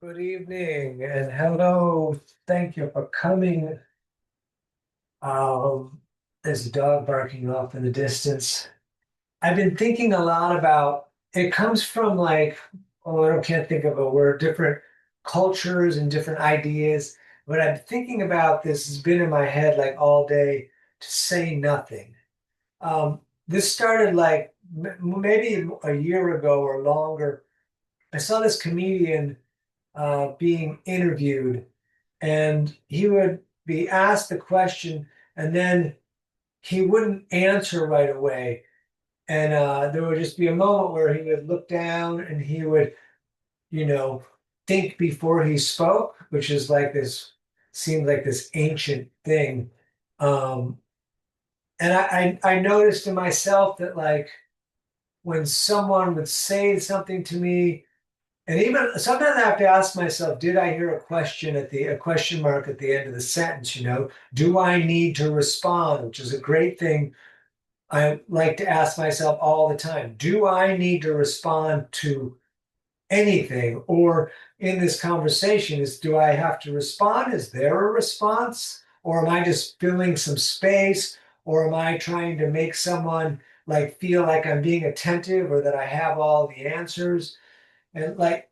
Good evening and hello. Thank you for coming. There's a dog barking off in the distance. I've been thinking a lot about it comes from I can't think of a word, different cultures and different ideas. But I'm thinking about this has been in my head like all day to say nothing. This started maybe a year ago or longer. I saw this comedian being interviewed, and he would be asked the question, and then he wouldn't answer right away. And there would just be a moment where he would look down and he would, you know, think before he spoke, which is like this, seemed like this ancient thing. Um, and I noticed in myself that like when someone would say something to me. And even sometimes I have to ask myself, did I hear a question mark at the end of the sentence, Do I need to respond? Which is a great thing I like to ask myself all the time. Do I need to respond to anything? Or in this conversation, do I have to respond? Is there a response? Or am I just filling some space? Or am I trying to make someone like feel like I'm being attentive or that I have all the answers? And like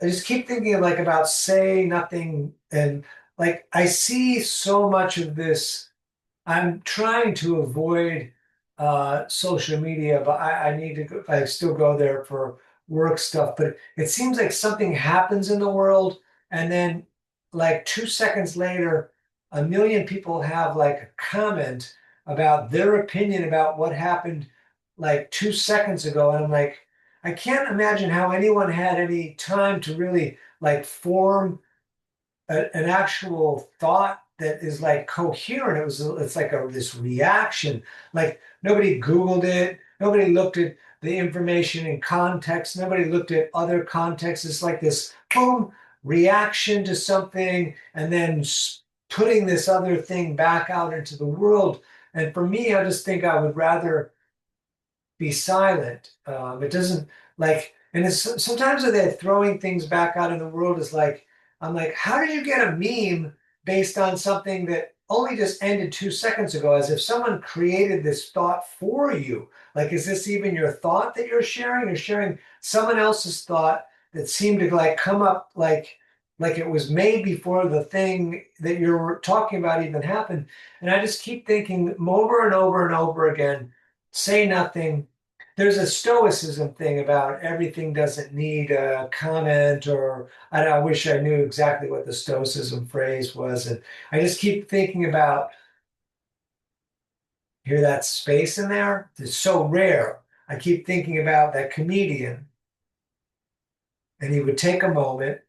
I just keep thinking of like about say nothing and like I see so much of this. I'm trying to avoid social media, but I need to go, I still go there for work stuff. But it seems like something happens in the world, and then like 2 seconds later, a million people have like a comment about their opinion about what happened like 2 seconds ago. And I'm like, I can't imagine how anyone had any time to really like form an actual thought that is like coherent. It's like this reaction. Like nobody Googled it, nobody looked at the information in context, nobody looked at other contexts. It's like this boom reaction to something, and then putting this other thing back out into the world. And for me, I just think I would rather be silent. It doesn't like, and it's sometimes when they're throwing things back out in the world is like, I'm like, how did you get a meme based on something that only just ended 2 seconds ago? As if someone created this thought for you. Like, is this even your thought that you're sharing? You're sharing someone else's thought that seemed to like come up like it was made before the thing that you're talking about even happened. And I just keep thinking over and over and over again, say nothing. There's a stoicism thing about everything doesn't need a comment, or I wish I knew exactly what the stoicism phrase was. And I just keep thinking about, hear that space in there? It's so rare. I keep thinking about that comedian, and he would take a moment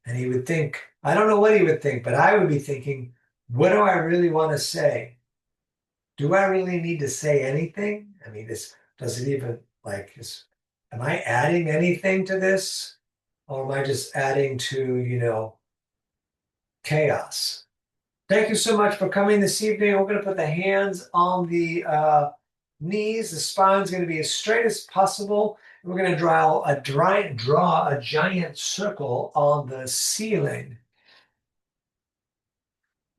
and he would think, I don't know what he would think, but I would be thinking, what do I really want to say? Do I really need to say anything? I mean, does it even am I adding anything to this? Or am I just adding to, chaos? Thank you so much for coming this evening. We're going to put the hands on the knees. The spine's going to be as straight as possible. We're going to draw a giant circle on the ceiling.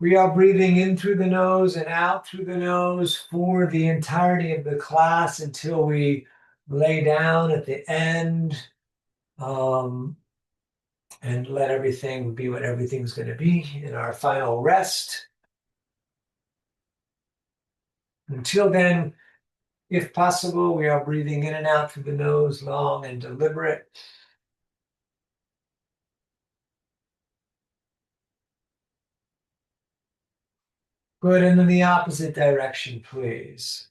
We are breathing in through the nose and out through the nose for the entirety of the class until we lay down at the end, um, and let everything be what everything's going to be in our final rest. Until then, if possible, we are breathing in and out through the nose, long and deliberate. Good, and in the opposite direction, please.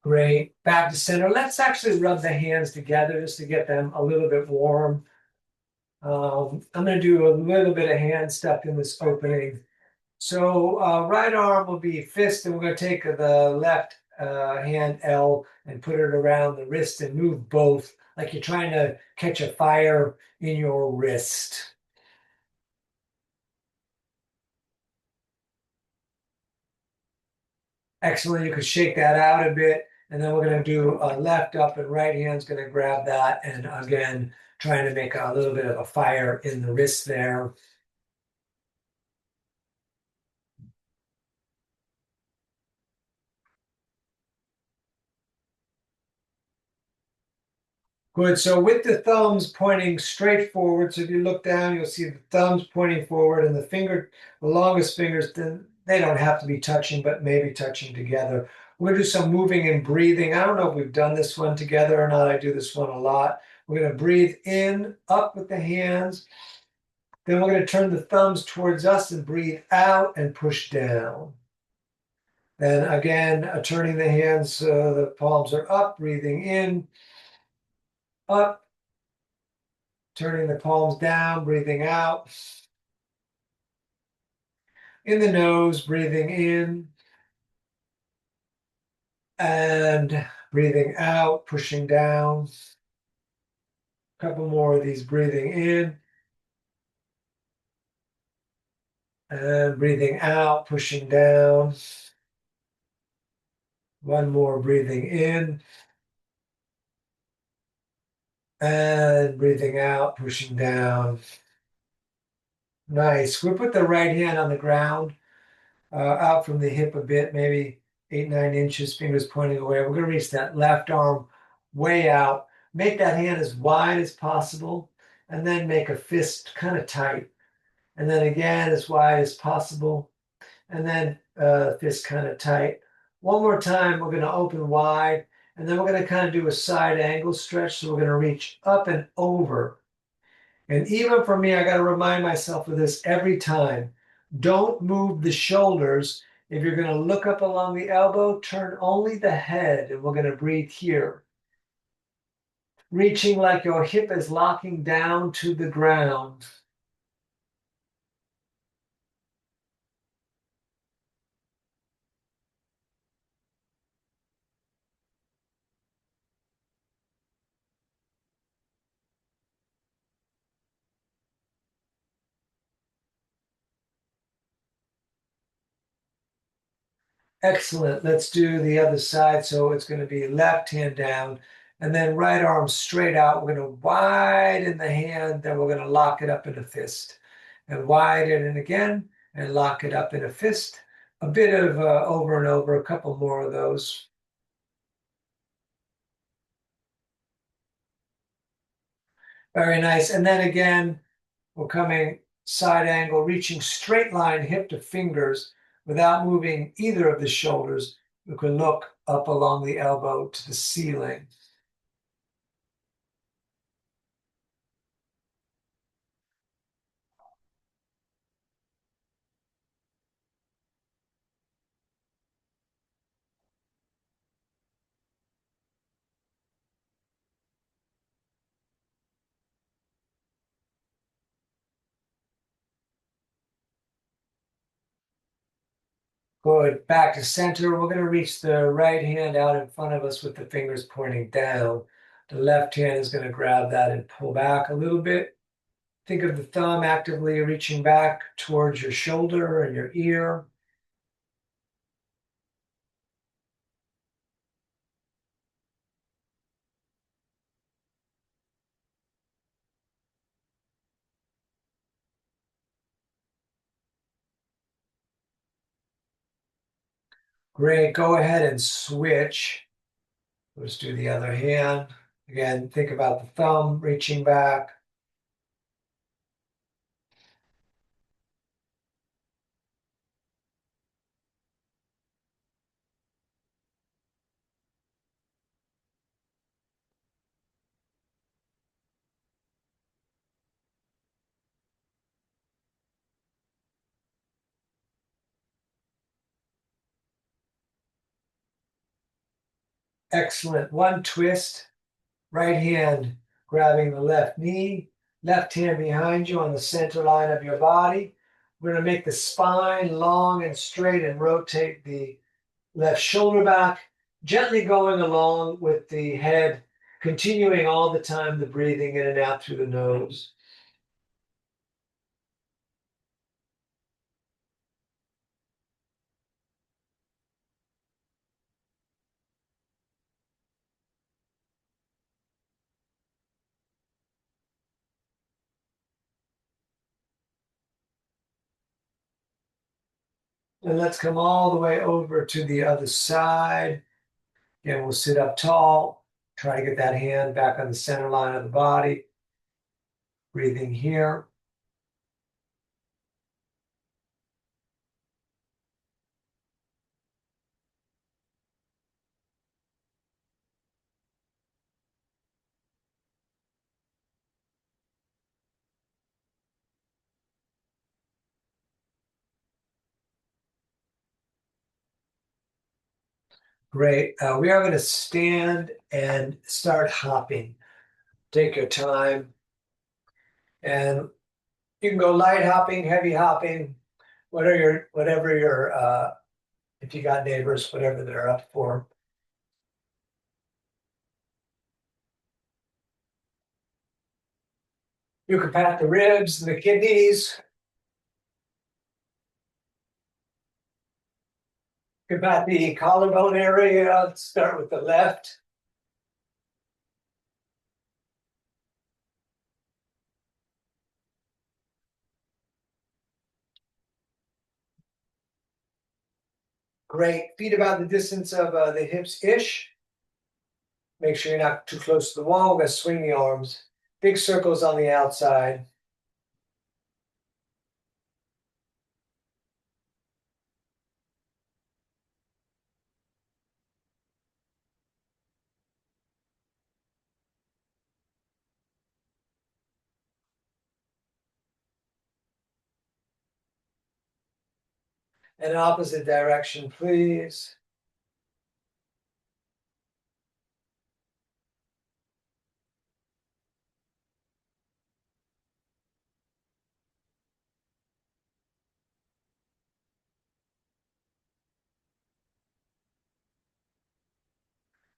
Great. Back to center. Let's actually rub the hands together just to get them a little bit warm. I'm going to do a little bit of hand stuff in this opening. So right arm will be fist, and we're going to take the left hand L and put it around the wrist and move both like you're trying to catch a fire in your wrist. Excellent. You could shake that out a bit. And then we're going to do left up and right hand's going to grab that. And again, trying to make a little bit of a fire in the wrist there. Good. So with the thumbs pointing straight forward, so if you look down, you'll see the thumbs pointing forward and the longest fingers, then they don't have to be touching, but maybe touching together. We're going to do some moving and breathing. I don't know if we've done this one together or not. I do this one a lot. We're going to breathe in, up with the hands. Then we're going to turn the thumbs towards us and breathe out and push down. Then again, turning the hands, the palms are up, breathing in, up, turning the palms down, breathing out. In the nose, breathing in and breathing out, pushing down. A couple more of these, breathing in and breathing out, pushing down. One more, breathing in and breathing out, pushing down. Nice. We'll put the right hand on the ground, out from the hip a bit, maybe 8, 9 inches, fingers pointing away. We're going to reach that left arm way out. Make that hand as wide as possible, and then make a fist kind of tight. And then again, as wide as possible, and then fist kind of tight. One more time, we're going to open wide, and then we're going to kind of do a side angle stretch. So we're going to reach up and over. And even for me, I got to remind myself of this every time. Don't move the shoulders. If you're going to look up along the elbow, turn only the head, and we're going to breathe here. Reaching like your hip is locking down to the ground. Excellent. Let's do the other side. So it's going to be left hand down and then right arm straight out. We're going to widen the hand, then we're going to lock it up in a fist and widen it again and lock it up in a fist. A bit of over and over, a couple more of those. Very nice. And then again, we're coming side angle, reaching straight line hip to fingers without moving either of the shoulders. We can look up along the elbow to the ceiling. Good. Back to center. We're going to reach the right hand out in front of us with the fingers pointing down. The left hand is going to grab that and pull back a little bit. Think of the thumb actively reaching back towards your shoulder and your ear. Great. Go ahead and switch. Let's do the other hand. Again, think about the thumb reaching back. Excellent. One twist, right hand grabbing the left knee, left hand behind you on the center line of your body. We're going to make the spine long and straight and rotate the left shoulder back, gently going along with the head, continuing all the time the breathing in and out through the nose. And let's come all the way over to the other side. Again, we'll sit up tall, try to get that hand back on the center line of the body. Breathing here. Great. We are going to stand and start hopping. Take your time. And you can go light hopping, heavy hopping, whatever your if you got neighbors, whatever they're up for. You can pat the ribs and the kidneys. You can pat the collarbone area. Let's start with the left. Great. Feet about the distance of the hips-ish. Make sure you're not too close to the wall. We're going to swing the arms. Big circles on the outside. And opposite direction, please.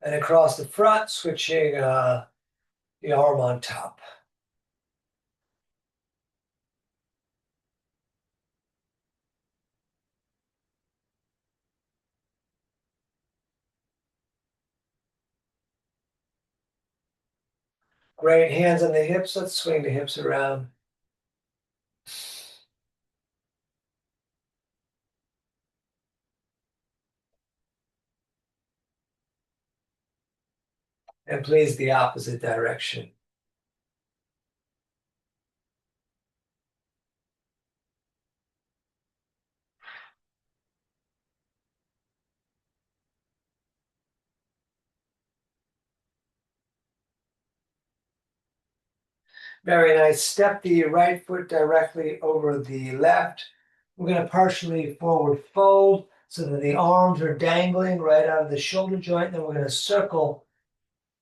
And across the front, switching the arm on top. Great. Hands on the hips. Let's swing the hips around. And please, the opposite direction. Very nice. Step the right foot directly over the left. We're going to partially forward fold so that the arms are dangling right out of the shoulder joint. Then we're going to circle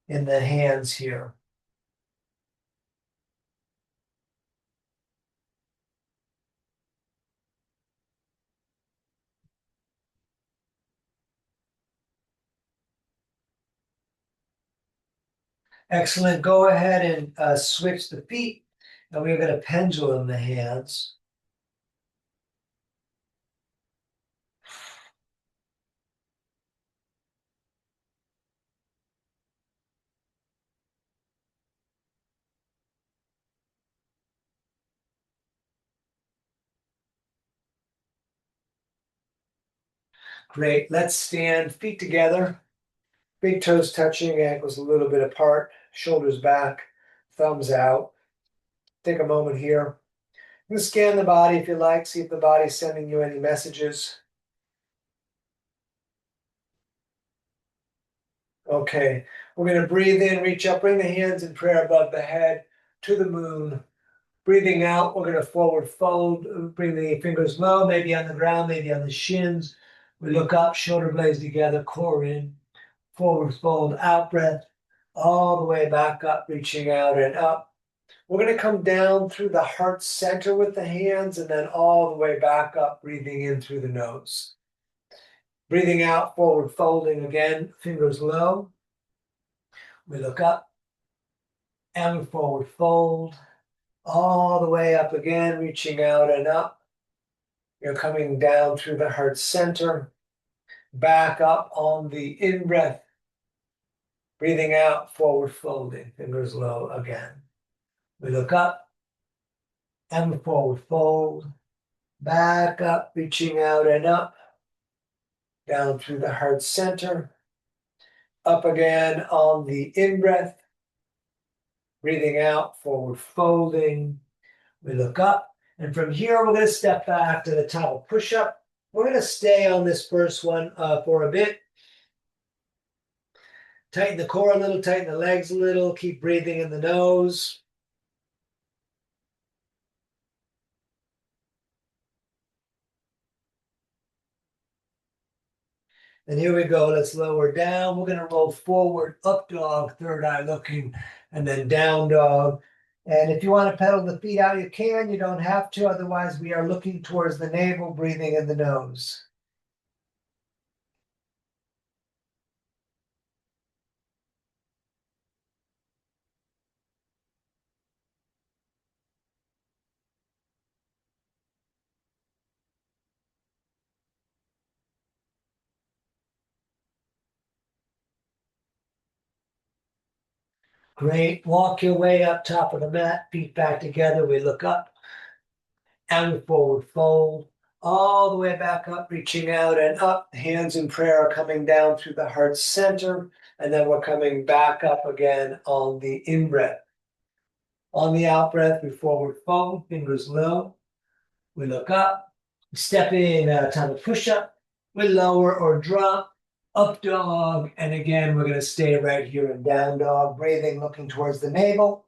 in the hands here. Excellent. Go ahead and switch the feet. And we're going to pendulum the hands. Great. Let's stand, feet together, big toes touching, ankles a little bit apart, shoulders back, thumbs out. Take a moment here. You can scan the body if you like, see if the body's sending you any messages. Okay, we're going to breathe in, reach up, bring the hands in prayer above the head to the moon. Breathing out, we're going to forward fold, bring the fingers low, maybe on the ground, maybe on the shins. We look up, shoulder blades together, core in. forward fold, out breath, all the way back up, reaching out and up. We're going to come down through the heart center with the hands and then all the way back up, breathing in through the nose. Breathing out, forward folding again, fingers low. We look up and we forward fold, all the way up again, reaching out and up. You're coming down through the heart center, back up on the in-breath. Breathing out, forward folding, fingers low again. We look up and we forward fold, back up, reaching out and up, down through the heart center, up again on the in-breath. Breathing out, forward folding. We look up, and from here we're going to step back to the top of push-up. We're going to stay on this first one for a bit. Tighten the core a little, tighten the legs a little, keep breathing in the nose. And here we go, let's lower down. We're gonna roll forward, up dog, third eye looking, and then down dog. And if you want to pedal the feet out, you can, you don't have to. Otherwise, we are looking towards the navel, breathing in the nose. Great, walk your way up top of the mat, feet back together, we look up, and we forward fold, all the way back up, reaching out and up. Hands in prayer are coming down through the heart center, and then we're coming back up again on the in-breath. On the out breath, we forward fold, fingers low. We look up, step in, time to push up. We lower or drop, up dog. And again, we're going to stay right here in down dog, breathing, looking towards the navel.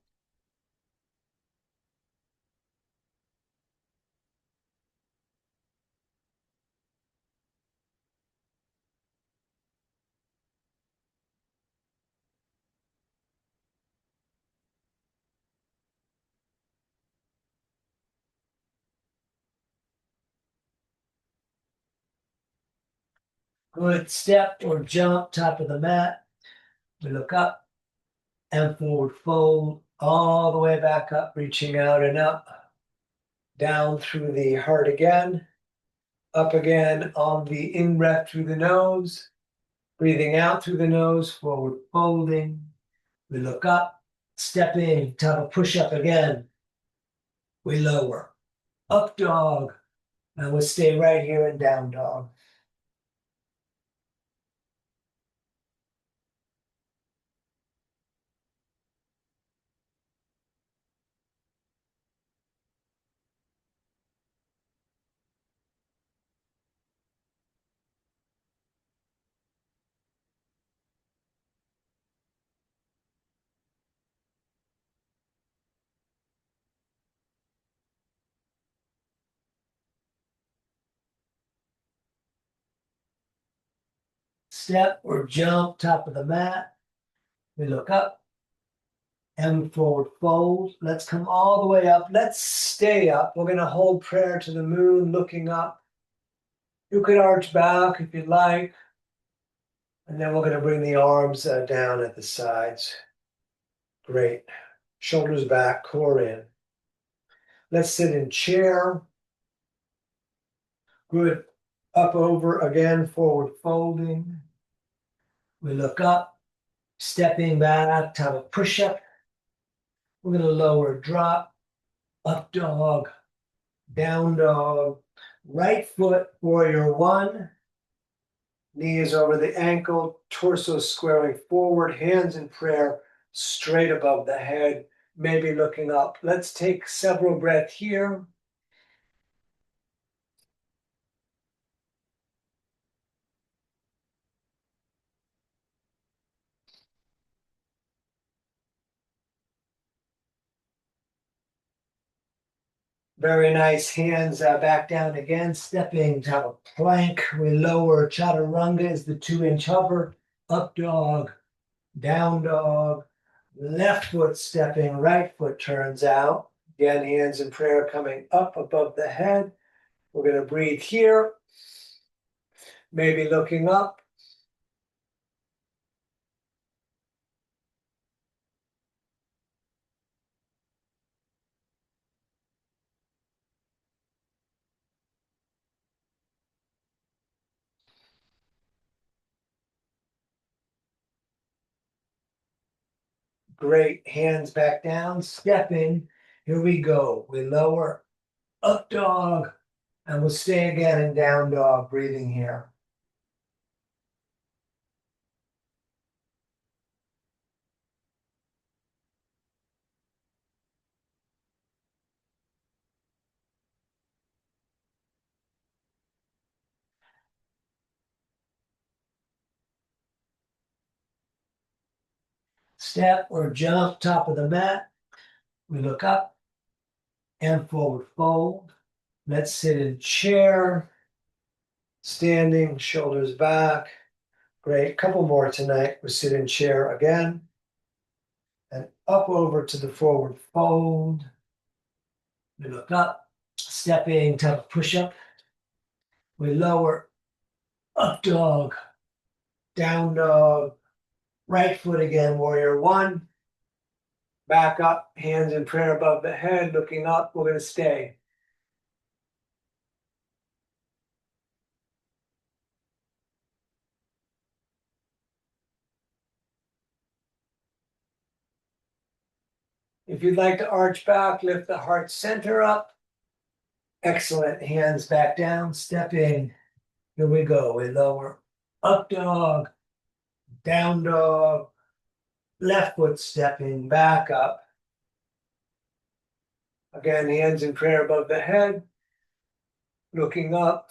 Good, step or jump, top of the mat. We look up and forward fold, all the way back up, reaching out and up. Down through the heart again, up again on the in-breath through the nose. Breathing out through the nose, forward folding. We look up, step in, top of push-up again. We lower, up dog, and we'll stay right here in down dog. Step or jump, top of the mat. We look up and forward fold. Let's come all the way up. Let's stay up. We're going to hold prayer to the moon, looking up. You could arch back if you'd like. And then we're going to bring the arms down at the sides. Great. Shoulders back, core in. Let's sit in chair. Good. Up over again, forward folding. We look up, stepping back, top of push-up. We're going to lower, drop, up dog, down dog. Right foot, warrior one. Knees over the ankle, torso squaring forward, hands in prayer, straight above the head, maybe looking up. Let's take several breaths here. Very nice. Hands back down again, stepping top of plank. We lower. Chaturanga is the 2-inch hover. up dog, down dog, left foot stepping, right foot turns out. Again, hands in prayer coming up above the head. We're going to breathe here, maybe looking up. Great, hands back down, stepping. Here we go. We lower, up dog, and we'll stay again in down dog, breathing here. Step or jump, top of the mat. We look up and forward fold. Let's sit in chair, standing, shoulders back. Great. Couple more tonight. We sit in chair again. And up over to the forward fold. We look up, stepping, top push up. We lower, up dog, down dog, right foot again, warrior one. Back up, hands in prayer above the head, looking up. We're going to stay. If you'd like to arch back, lift the heart center up. Excellent. Hands back down, step in. Here we go. We lower, up dog, down dog, left foot stepping back up. Again, hands in prayer above the head, looking up.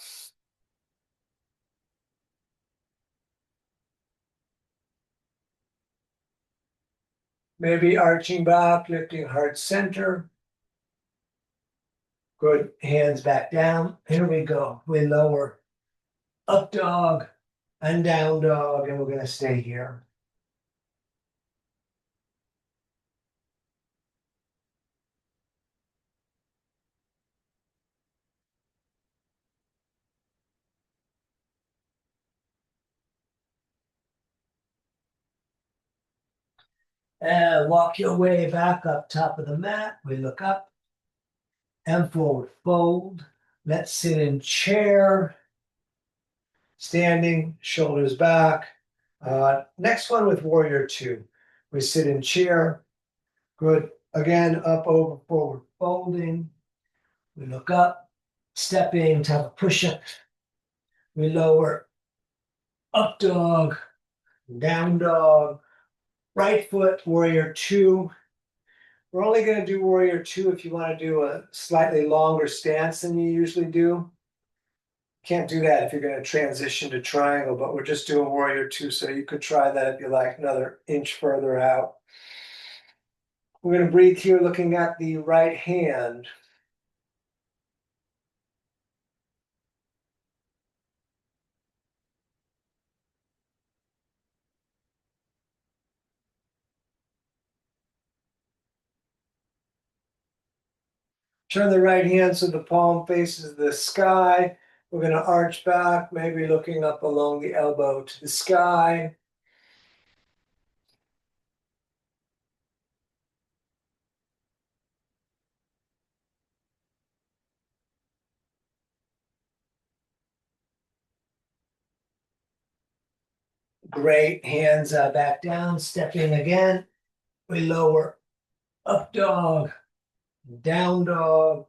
Maybe arching back, lifting heart center. Good. Hands back down. Here we go. We lower, up dog and down dog, and we're going to stay here. And walk your way back up top of the mat. We look up and forward fold. Let's sit in chair, standing, shoulders back. Next one with warrior two. We sit in chair. Good. Again, up, over, forward, folding. We look up, stepping, top of push up. We lower, up dog, down dog, right foot, warrior two. We're only going to do warrior two if you want to do a slightly longer stance than you usually do. Can't do that if you're going to transition to triangle, but we're just doing warrior two, so you could try that if you like, another inch further out. We're going to breathe here looking at the right hand. Turn the right hand so the palm faces the sky. We're going to arch back, maybe looking up along the elbow to the sky. Great. Hands back down, stepping again. We lower, up dog, down dog,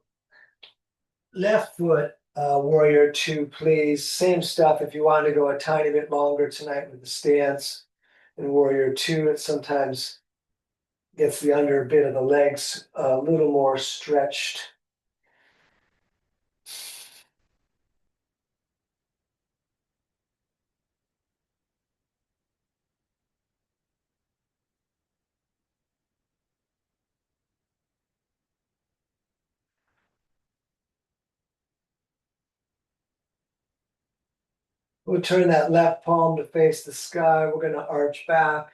left foot, warrior two, please. Same stuff if you want to go a tiny bit longer tonight with the stance. In warrior two, it sometimes gets the under bit of the legs a little more stretched. We'll turn that left palm to face the sky. We're gonna arch back.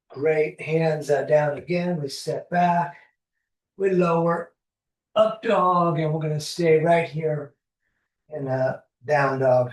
Great, hands down again. We step back. We lower, up dog, and we're gonna stay right here in a down dog.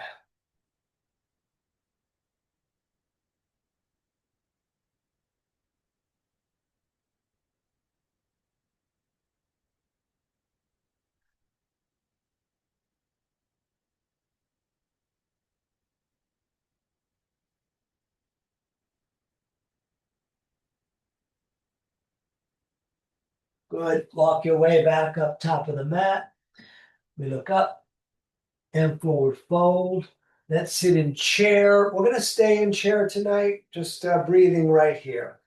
Good. Walk your way back up top of the mat. We look up and forward fold. Let's sit in chair. We're gonna stay in chair tonight, just breathing right here.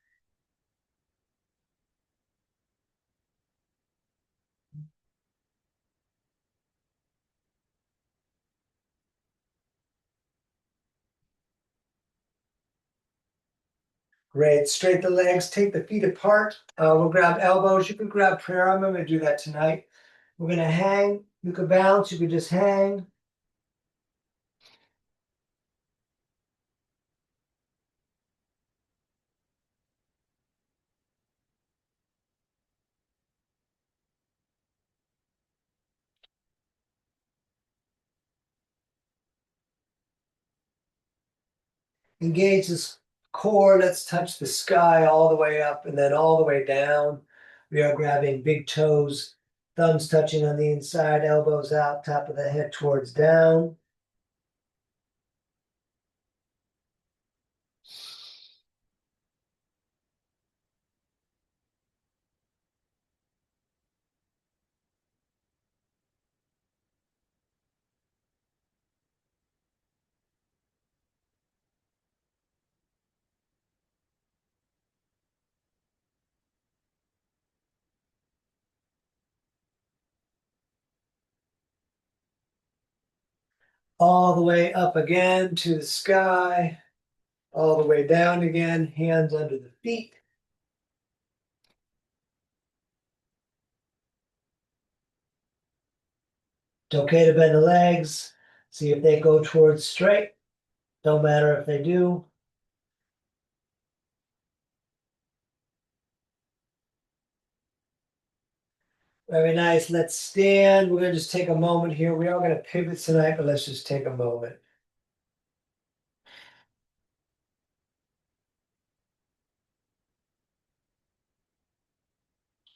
Great. Straight the legs, take the feet apart. We'll grab elbows. You can grab prayer. I'm going to do that tonight. We're going to hang. You could bounce. You could just hang. Engage this core. Let's touch the sky all the way up and then all the way down. We are grabbing big toes, thumbs touching on the inside, elbows out, top of the head towards down. All the way up again to the sky, all the way down again, hands under the feet. It's okay to bend the legs. See if they go towards straight. Don't matter if they do. Very nice. Let's stand. We're going to just take a moment here. We are going to pivot tonight, but let's just take a moment.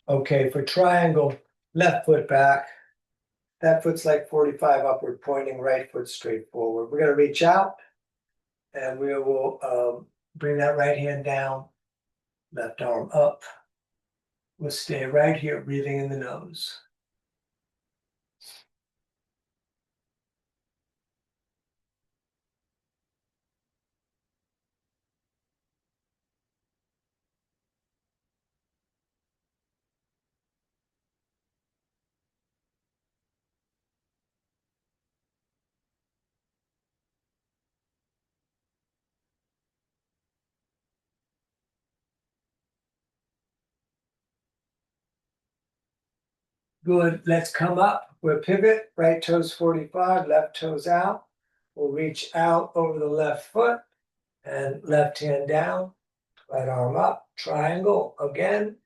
Okay, for triangle, left foot back. That foot's like 45 upward pointing, right foot straight forward. We're going to reach out and we will bring that right hand down, left arm up. We'll stay right here, breathing in the nose. Good. Let's come up. We'll pivot. Right toes 45, left toes out. We'll reach out over the left foot and left hand down, right arm up, triangle again.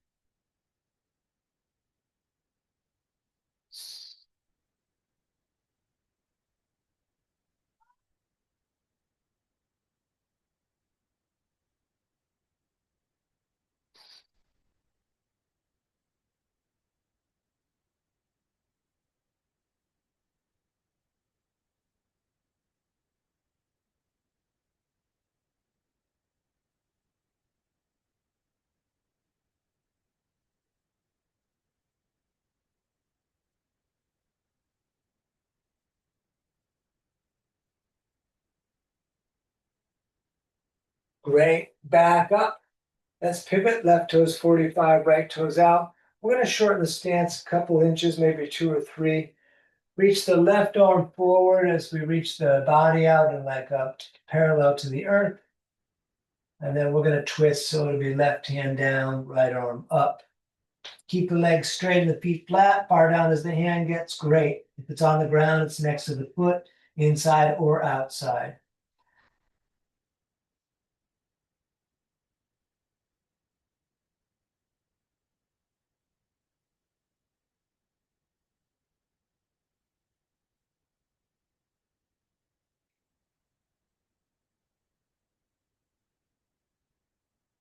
Great. Back up. Let's pivot. Left toes 45, right toes out. We're going to shorten the stance a couple inches, maybe 2 or 3. Reach the left arm forward as we reach the body out and like up parallel to the earth. And then we're gonna twist, so it'll be left hand down, right arm up. Keep the legs straight and the feet flat, far down as the hand gets, great. If it's on the ground, it's next to the foot, inside or outside.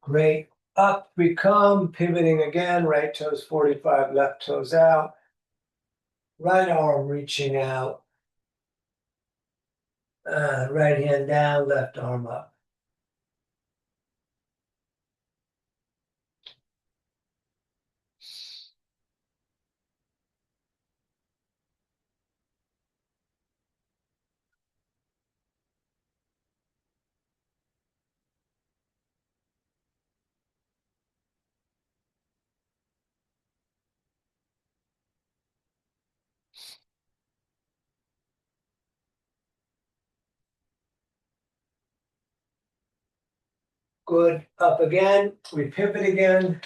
Great. Up we come, pivoting again, right toes 45, left toes out. Right arm reaching out. Right hand down, left arm up. Good. Up again. We pivot again.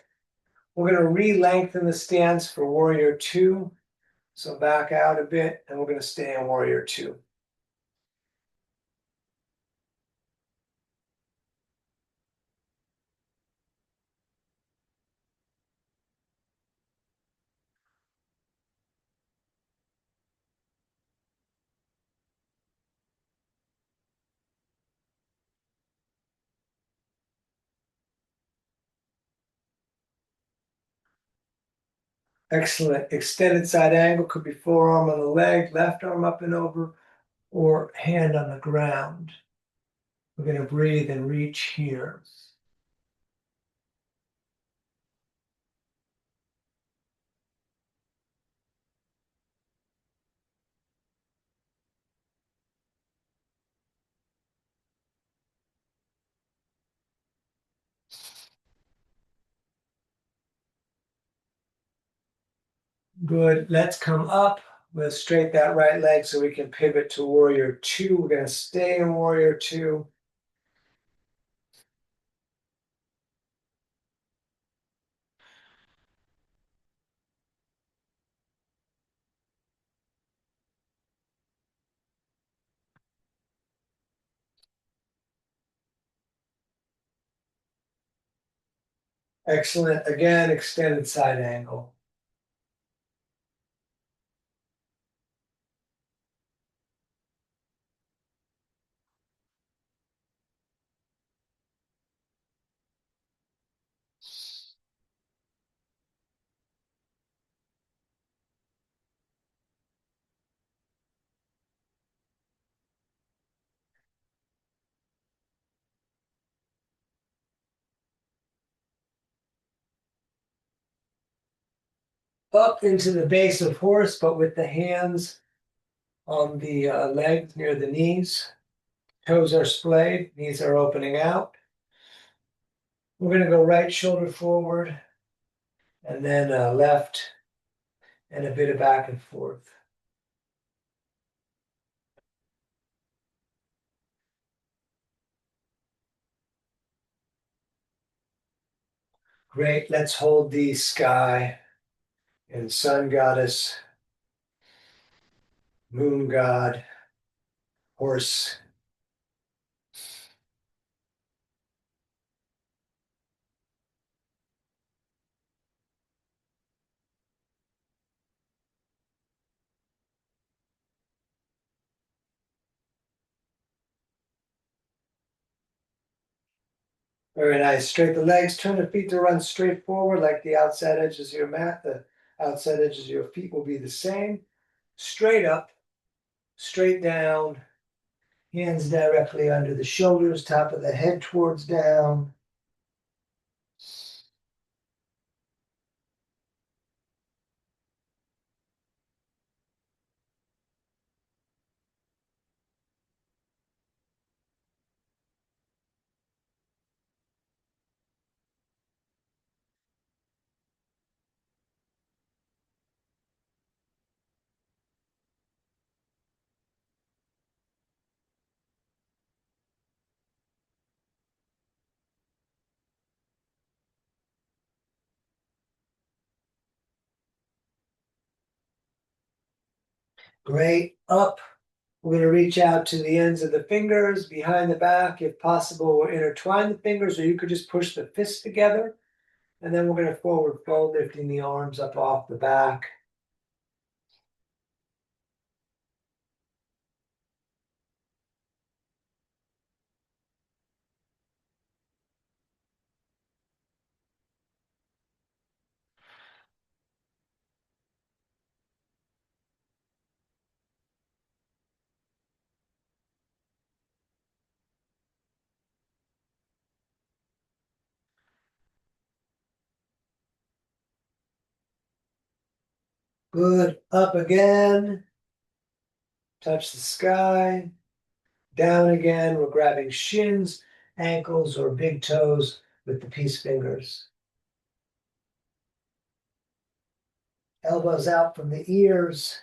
We're going to re-lengthen the stance for warrior two. So back out a bit, and we're going to stay in warrior two. Excellent. Extended side angle could be forearm on the leg, left arm up and over, or hand on the ground. We're going to breathe and reach here. Good. Let's come up. We'll straight that right leg so we can pivot to warrior two. We're going to stay in warrior two. Excellent. Again, extended side angle. Up into the base of horse, but with the hands on the legs near the knees. Toes are splayed, knees are opening out. We're going to go right shoulder forward, and then left, and a bit of back and forth. Great. Let's hold the sky and sun goddess, moon god, horse. Very nice. Straight the legs, turn the feet to run straight forward like the outside edges of your mat. The outside edges of your feet will be the same. Straight up, straight down, hands directly under the shoulders, top of the head towards down. Great. Up. We're going to reach out to the ends of the fingers behind the back. If possible, we'll intertwine the fingers, or you could just push the fists together. And then we're going to forward fold, lifting the arms up off the back. Good. Up again. Touch the sky. Down again. We're grabbing shins, ankles, or big toes with the peace fingers. Elbows out from the ears.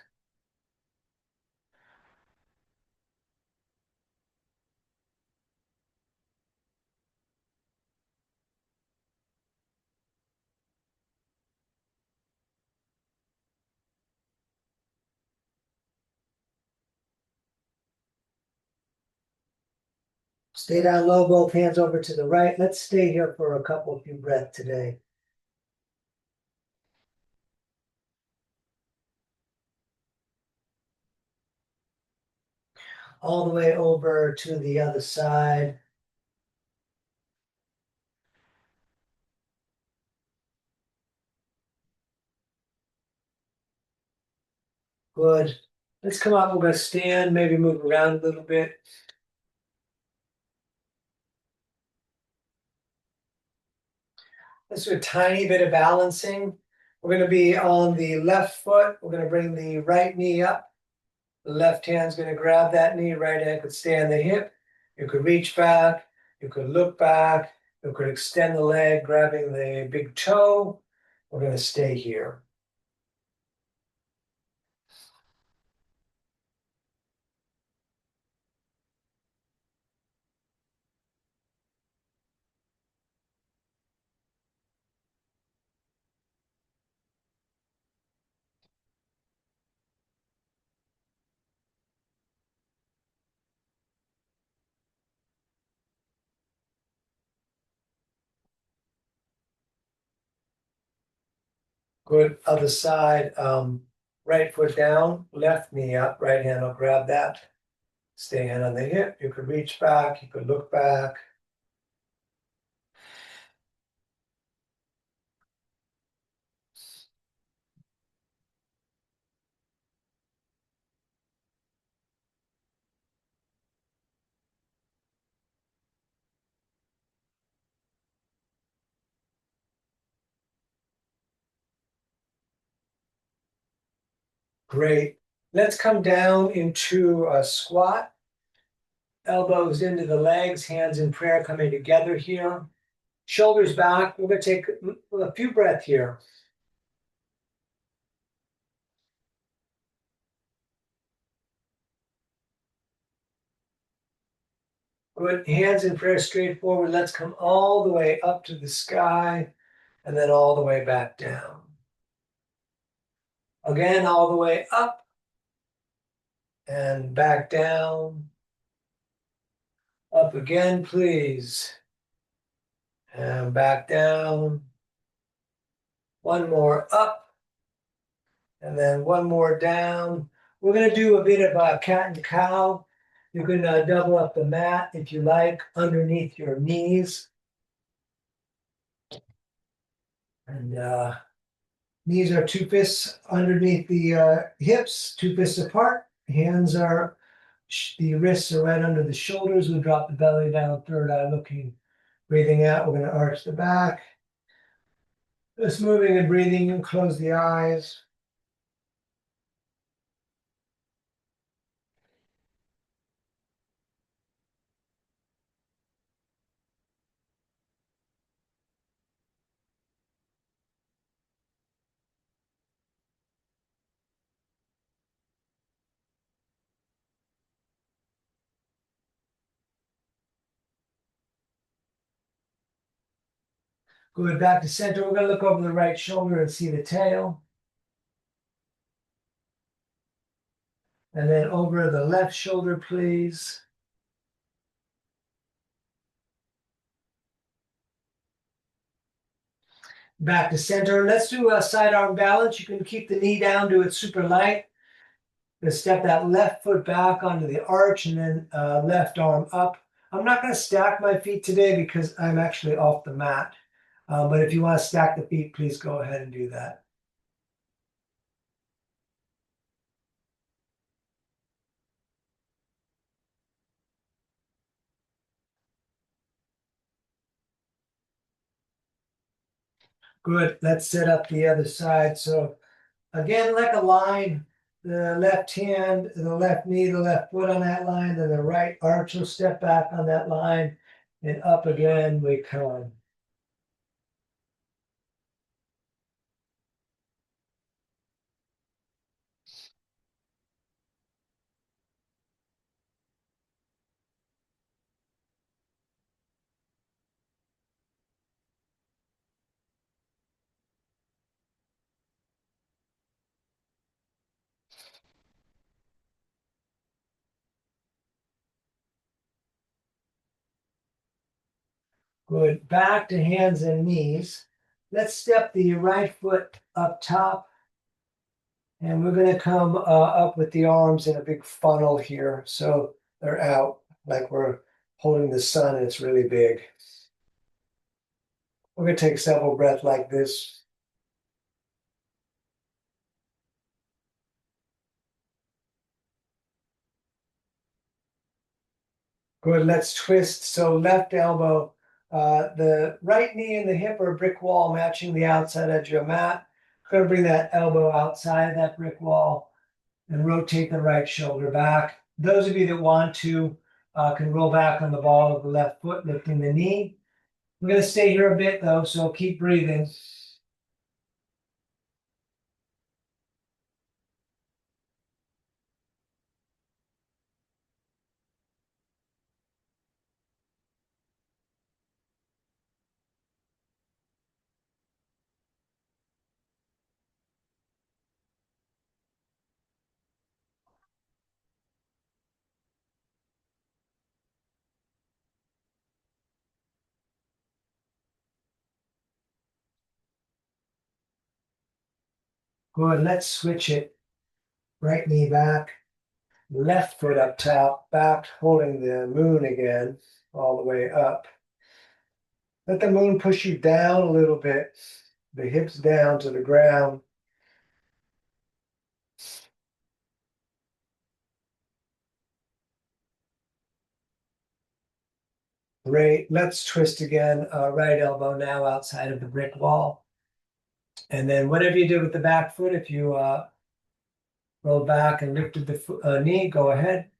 Stay down low, both hands over to the right. Let's stay here for a few breaths today. All the way over to the other side. Good. Let's come up. We're going to stand, maybe move around a little bit. Let's do a tiny bit of balancing. We're going to be on the left foot. We're going to bring the right knee up. The left hand's going to grab that knee. Right hand could stay on the hip. You could reach back. You could look back. You could extend the leg, grabbing the big toe. We're going to stay here. Good. Other side. Right foot down, left knee up. Right hand will grab that. Stay hand on the hip. You could reach back. You could look back. Great. Let's come down into a squat. Elbows into the legs, hands in prayer coming together here. Shoulders back. We're going to take a few breaths here. Good. Hands in prayer straight forward. Let's come all the way up to the sky and then all the way back down. Again, all the way up and back down. Up again, please. And back down. One more up. And then one more down. We're going to do a bit of a cat and cow. You can double up the mat if you like underneath your knees. And knees are two fists underneath the hips, two fists apart. Hands are, the wrists are right under the shoulders. We drop the belly down, third eye looking, breathing out. We're going to arch the back. Just moving and breathing and close the eyes. Going back to center, we're going to look over the right shoulder and see the tail. And then over the left shoulder, please. Back to center. Let's do a sidearm balance. You can keep the knee down, do it super light. Gonna step that left foot back onto the arch and then left arm up. I'm not going to stack my feet today because I'm actually off the mat. But if you want to stack the feet, please go ahead and do that. Good. Let's set up the other side. So again, like a line, the left hand, the left knee, the left foot on that line, then the right arch will step back on that line, and up again we come. Good. Back to hands and knees. Let's step the right foot up top, and we're going to come up with the arms in a big funnel here. So they're out like we're holding the sun and it's really big. We're going to take several breaths like this. Good. Let's twist. So left elbow, the right knee and the hip are a brick wall matching the outside edge of your mat. Going to bring that elbow outside that brick wall and rotate the right shoulder back. Those of you that want to can roll back on the ball of the left foot, lifting the knee. We're going to stay here a bit though, so keep breathing. Good. Let's switch it. Right knee back, left foot up top, back, holding the moon again, all the way up. Let the moon push you down a little bit, the hips down to the ground. Great. Let's twist again. Right elbow now outside of the brick wall. And then whatever you did with the back foot, if you rolled back and lifted the knee, go ahead.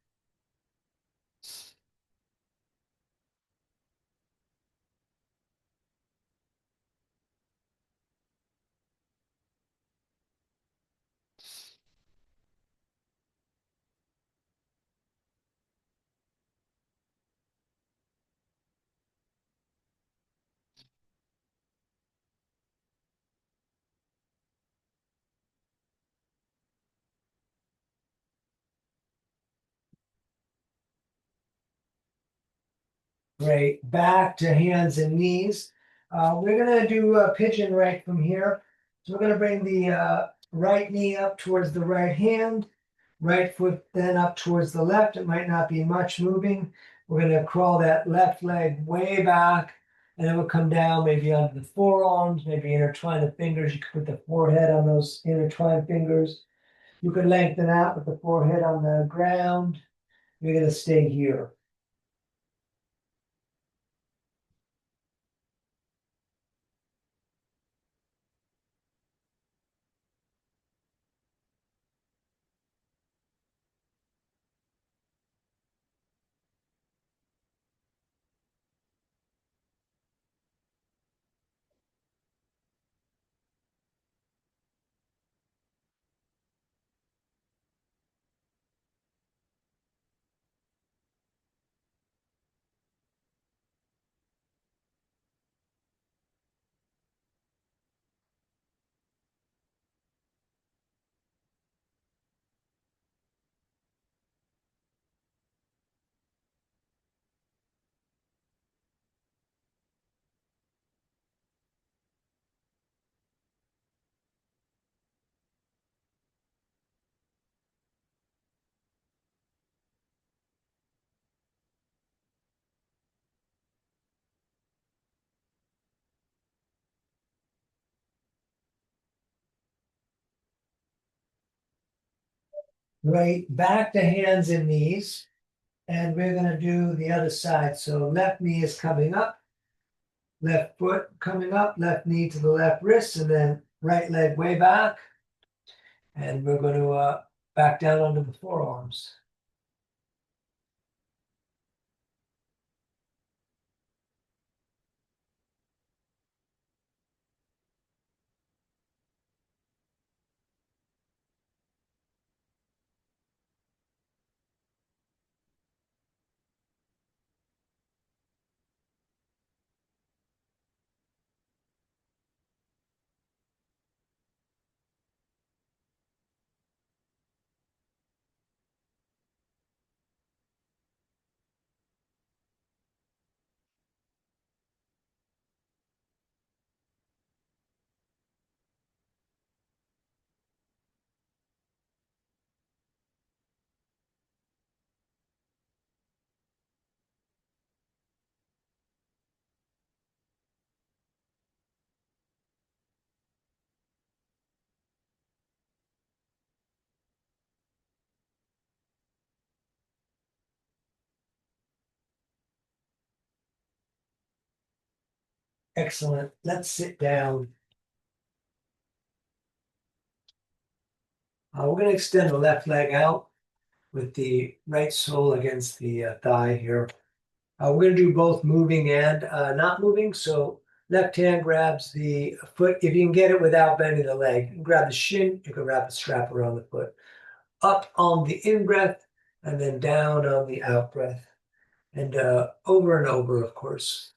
Great. Back to hands and knees. We're going to do a pigeon right from here. So we're going to bring the right knee up towards the right hand, right foot then up towards the left. It might not be much moving. We're going to crawl that left leg way back, and then we'll come down maybe onto the forearms, maybe intertwine the fingers. You could put the forehead on those intertwined fingers. You could lengthen out with the forehead on the ground. You're going to stay here. Right, back to hands and knees. And we're gonna do the other side. So left knee is coming up, left foot coming up, left knee to the left wrist, and then right leg way back. And we're going to back down onto the forearms. Excellent. Let's sit down. We're going to extend the left leg out with the right sole against the thigh here. We're going to do both moving and not moving. So left hand grabs the foot. If you can get it without bending the leg, you can grab the shin. You can wrap the strap around the foot. Up on the in breath and then down on the out breath. And over and over, of course.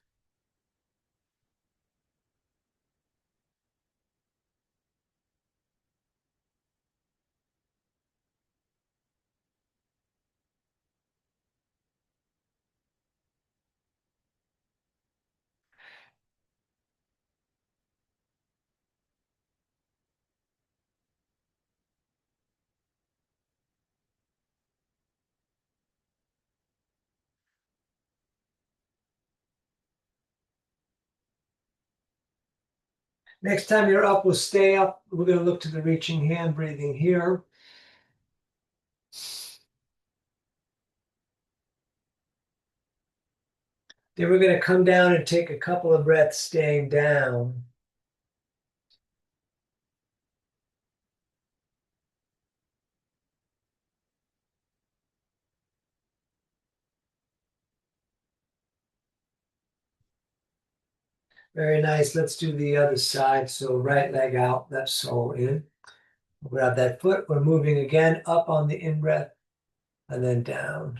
Next time you're up, we'll stay up. We're going to look to the reaching hand, breathing here. Then we're going to come down and take a couple of breaths staying down. Very nice. Let's do the other side. So right leg out, left sole in. Grab that foot. We're moving again up on the in breath and then down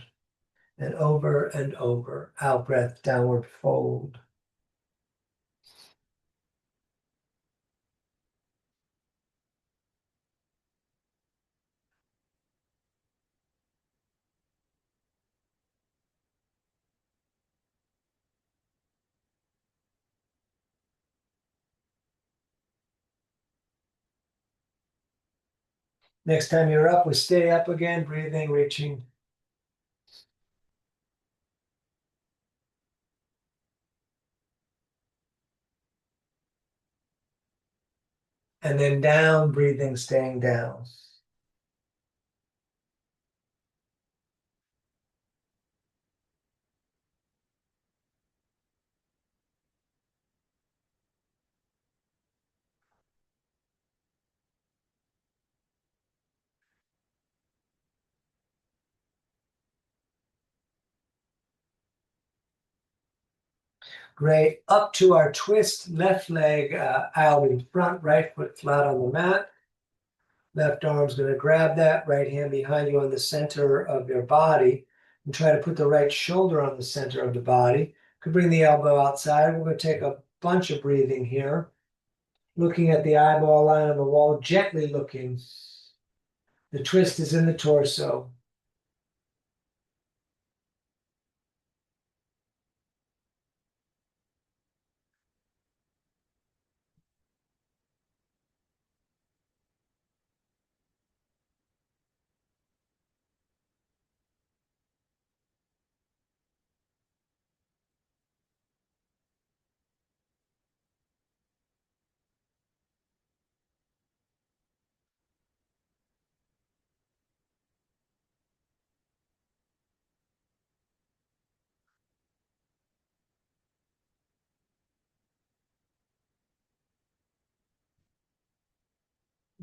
and over and over. Out breath, downward fold. Next time you're up, we stay up again, breathing, reaching. And then down, breathing, staying down. Great. Up to our twist, left leg out in front, right foot flat on the mat. Left arm's going to grab that, right hand behind you on the center of your body, and try to put the right shoulder on the center of the body. Could bring the elbow outside. We're going to take a bunch of breathing here, looking at the eyeball line on the wall, gently looking. The twist is in the torso.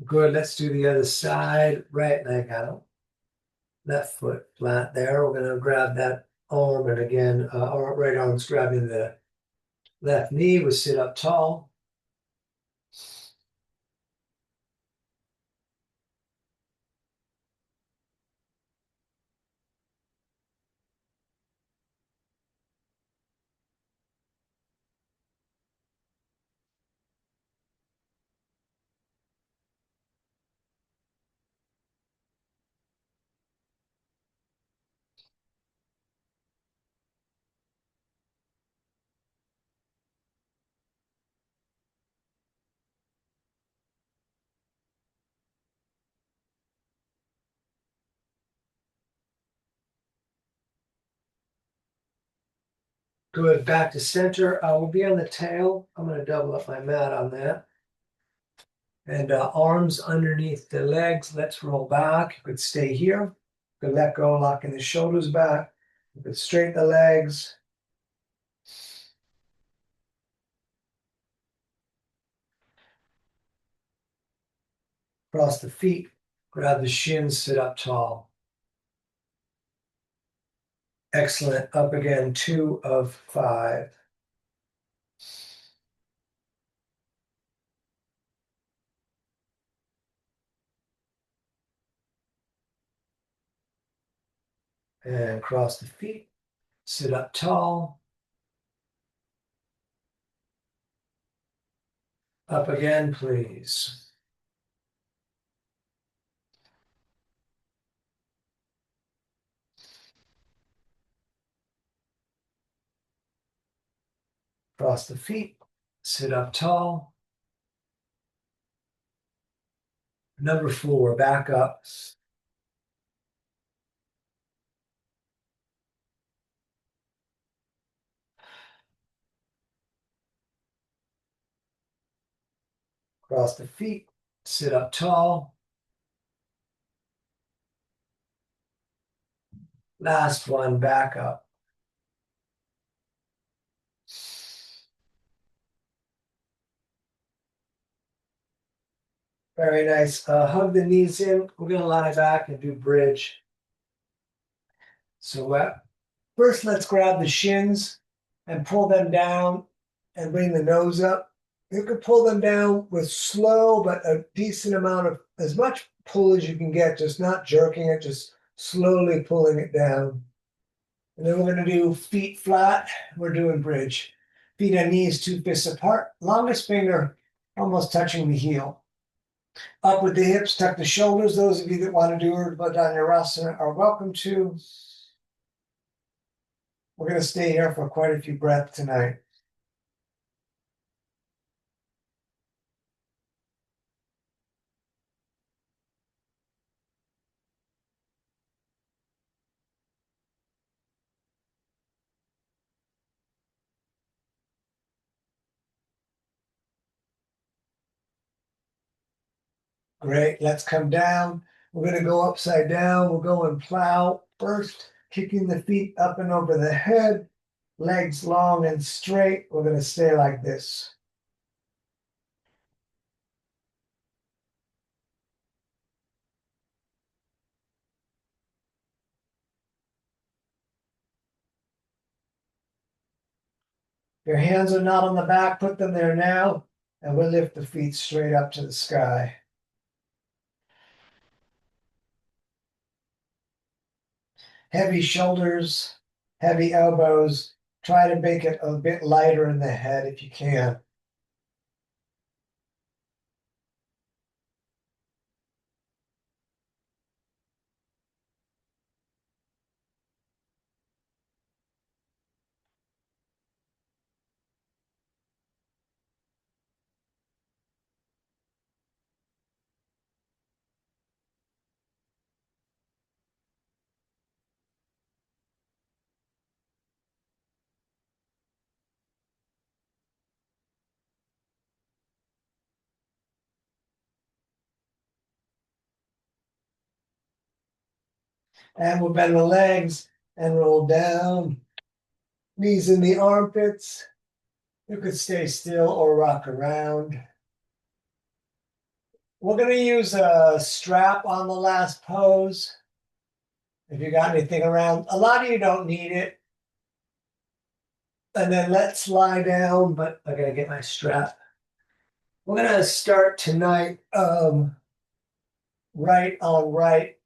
Good. Let's do the other side. Right leg out. Left foot flat there. We're going to grab that arm, and again, our right arm's grabbing the left knee. We sit up tall. Good. Back to center. We'll be on the tail. I'm going to double up my mat on that. And arms underneath the legs. Let's roll back. You could stay here. You could let go, locking the shoulders back. You could straighten the legs. Cross the feet. Grab the shins. Sit up tall. Excellent. Up again. 2 of 5. And cross the feet. Sit up tall. Up again, please. Cross the feet. Sit up tall. Number 4, back up. Cross the feet. Sit up tall. Last one, back up. Very nice. Hug the knees in. We're going to lie back and do bridge. So first, let's grab the shins and pull them down and bring the nose up. You can pull them down with slow but a decent amount of, as much pull as you can get, just not jerking it, just slowly pulling it down. And then we're going to do feet flat. We're doing bridge. Feet and knees 2 fists apart. Longest finger almost touching the heel. Up with the hips, tuck the shoulders. Those of you that want to do Urdhva Dhanurasana are welcome to. We're going to stay here for quite a few breaths tonight. Great. Let's come down. We're going to go upside down. We'll go and plow first, kicking the feet up and over the head, legs long and straight. We're going to stay like this. Your hands are not on the back. Put them there now. And we'll lift the feet straight up to the sky. Heavy shoulders, heavy elbows. Try to make it a bit lighter in the head if you can. And we'll bend the legs and roll down. Knees in the armpits. You could stay still or rock around. We're gonna use a strap on the last pose. If you got anything around, a lot of you don't need it. And then let's lie down, but I gotta get my strap. We're gonna start tonight right on right,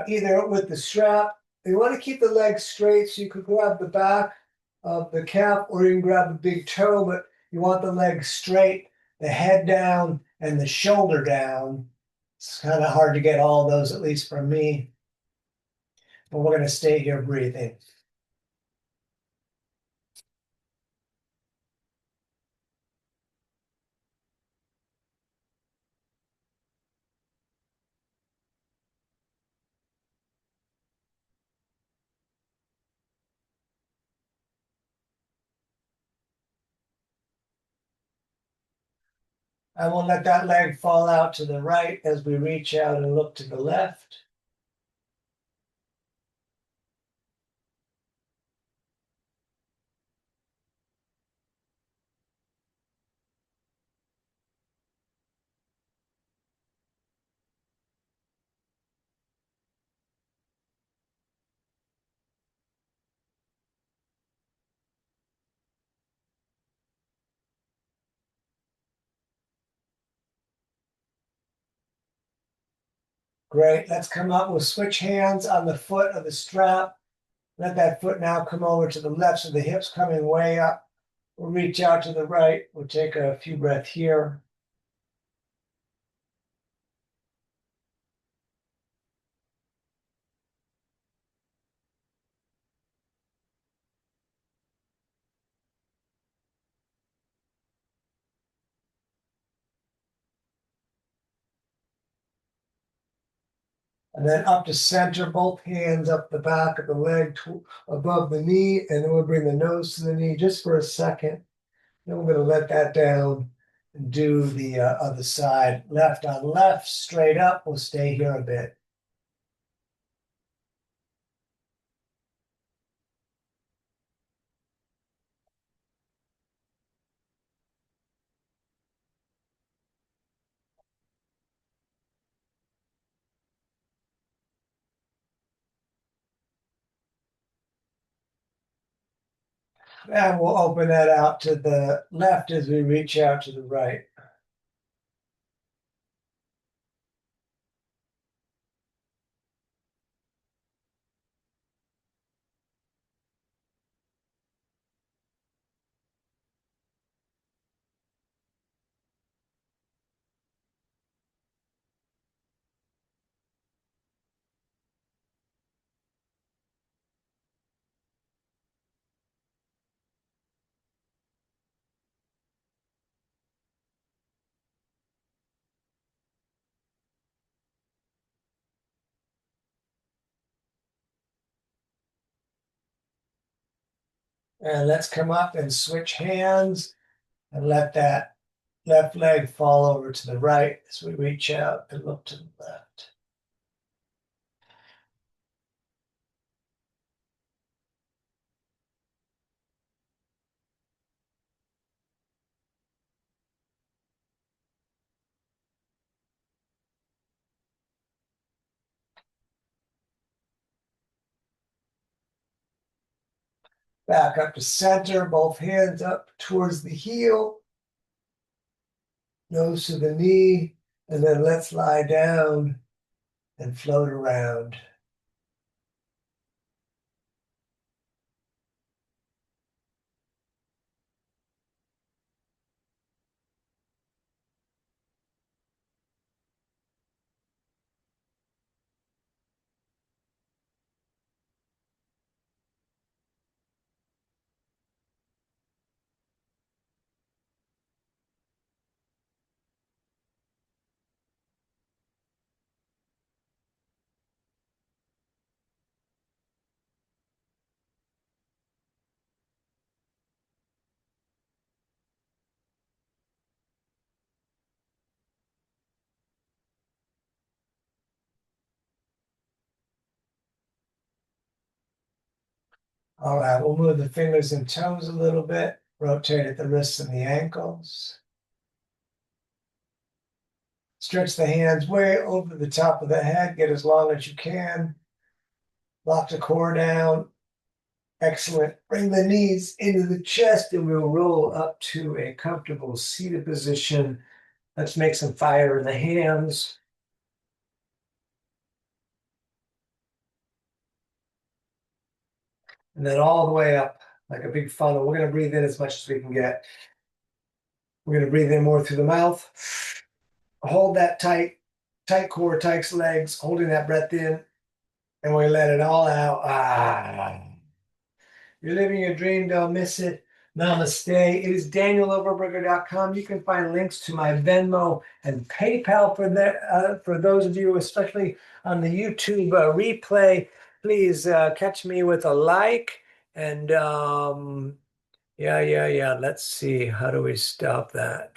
either with the strap. You want to keep the legs straight, so you could grab the back of the calf, or you can grab the big toe, but you want the legs straight, the head down, and the shoulder down. It's kind of hard to get all those, at least for me. But we're gonna stay here breathing. I will let that leg fall out to the right as we reach out and look to the left. Great. Let's come up. We'll switch hands on the foot of the strap. Let that foot now come over to the left, so the hips coming way up. We'll reach out to the right. We'll take a few breaths here. And then up to center, both hands up the back of the leg above the knee. And then we'll bring the nose to the knee just for a second. Then we're going to let that down and do the other side. Left on left, straight up. We'll stay here a bit. And we'll open that out to the left as we reach out to the right. And let's come up and switch hands and let that left leg fall over to the right as we reach out and look to the left. Back up to center, both hands up towards the heel, nose to the knee, and then let's lie down and float around. All right, we'll move the fingers and toes a little bit, rotate at the wrists and the ankles. Stretch the hands way over the top of the head. Get as long as you can. Lock the core down. Excellent. Bring the knees into the chest and we'll roll up to a comfortable seated position. Let's make some fire in the hands. And then all the way up like a big funnel. We're going to breathe in as much as we can get. We're going to breathe in more through the mouth. Hold that tight, tight core, tight legs, holding that breath in, and we let it all out. You're living your dream, don't miss it. Namaste. It is danieloverberger.com. You can find links to my Venmo and PayPal for those of you, especially on the YouTube replay. Please catch me with a like. And yeah. Let's see. How do we stop that?